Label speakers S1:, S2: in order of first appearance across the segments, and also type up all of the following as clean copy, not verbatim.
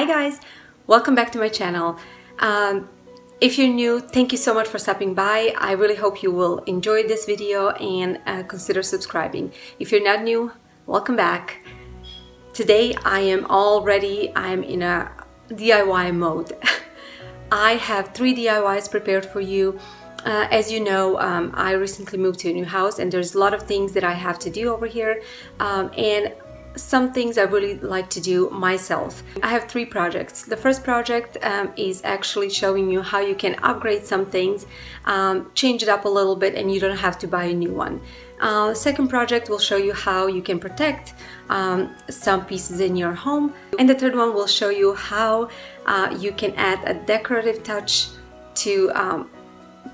S1: guys, welcome back to my channel. If you're new, thank you so much for stopping by. I really hope you will enjoy this video and consider subscribing. If you're not new, welcome back. Today I'm in a DIY mode. I have 3 DIYs prepared for you. As you know, I recently moved to a new house and there's a lot of things that I have to do over here, and some things I really like to do myself. I have 3 projects. The first project is actually showing you how you can upgrade some things, change it up a little bit, and you don't have to buy a new one. Second project will show you how you can protect some pieces in your home. And the third one will show you how you can add a decorative touch to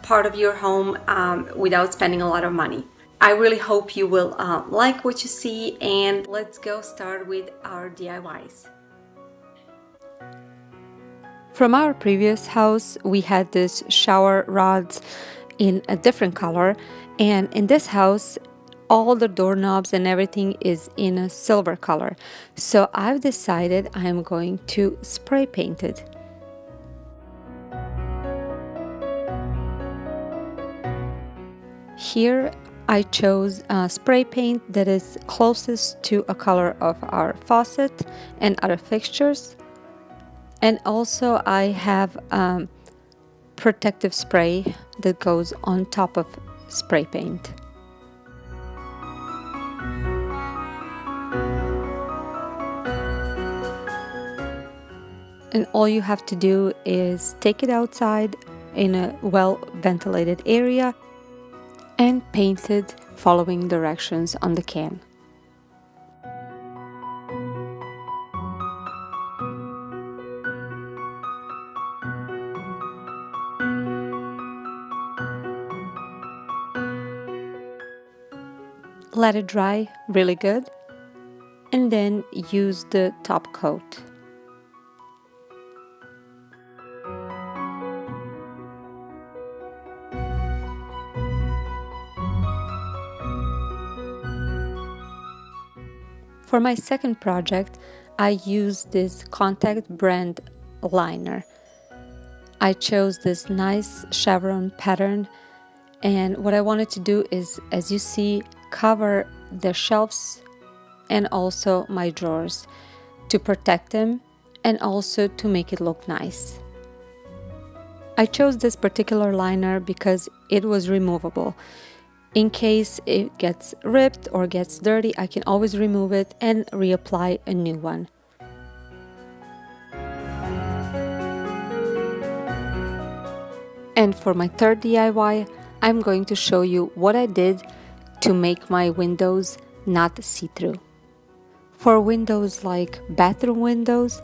S1: part of your home without spending a lot of money. I really hope you will like what you see, and let's go start with our DIYs. From our previous house, we had this shower rods in a different color, and in this house all the doorknobs and everything is in a silver color. So I've decided I am going to spray paint it. Here I chose spray paint that is closest to a color of our faucet and other fixtures. And also I have protective spray that goes on top of spray paint. And all you have to do is take it outside in a well-ventilated area and paint it following directions on the can. Let it dry really good and then use the top coat. For my second project, I used this contact brand liner. I chose this nice chevron pattern, and what I wanted to do is, as you see, cover the shelves and also my drawers to protect them and also to make it look nice. I chose this particular liner because it was removable. In case it gets ripped or gets dirty, I can always remove it and reapply a new one. And for my third DIY, I'm going to show you what I did to make my windows not see-through. For windows like bathroom windows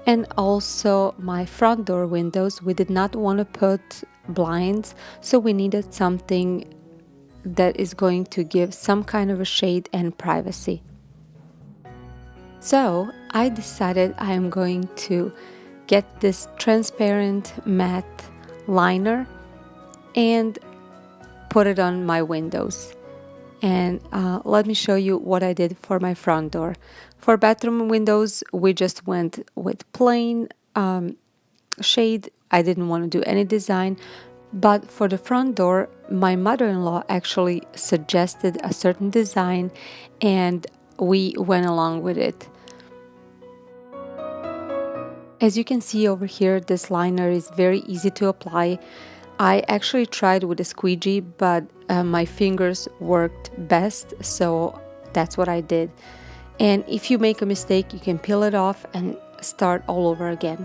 S1: and also my front door windows, we did not want to put blinds, so we needed something that is going to give some kind of a shade and privacy. So I decided I am going to get this transparent matte liner and put it on my windows. And let me show you what I did for my front door. For bathroom windows, we just went with plain shade. I didn't want to do any design. But for the front door, my mother-in-law actually suggested a certain design and we went along with it. As you can see over here, this liner is very easy to apply. I actually tried with a squeegee, but my fingers worked best, so that's what I did. And if you make a mistake, you can peel it off and start all over again.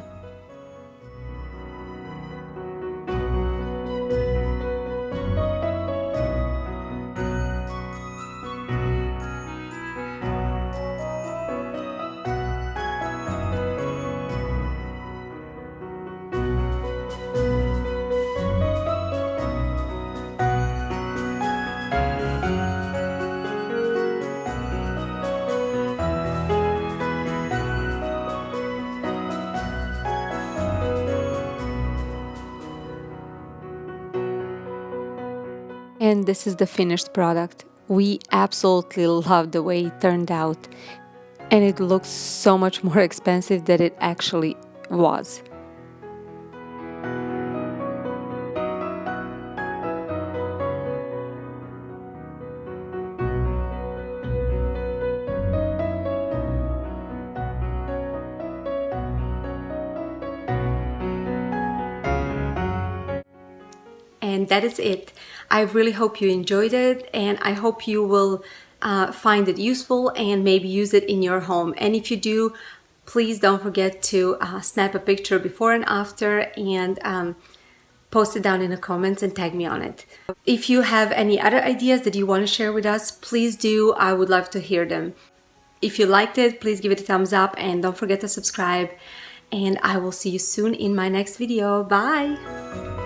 S1: And this is the finished product. We absolutely love the way it turned out, and it looks so much more expensive than it actually was. And that is it. I really hope you enjoyed it, and I hope you will find it useful and maybe use it in your home. And if you do, please don't forget to snap a picture before and after and post it down in the comments and tag me on it. If you have any other ideas that you want to share with us, please do. I would love to hear them. If you liked it, please give it a thumbs up and don't forget to subscribe. And I will see you soon in my next video. Bye!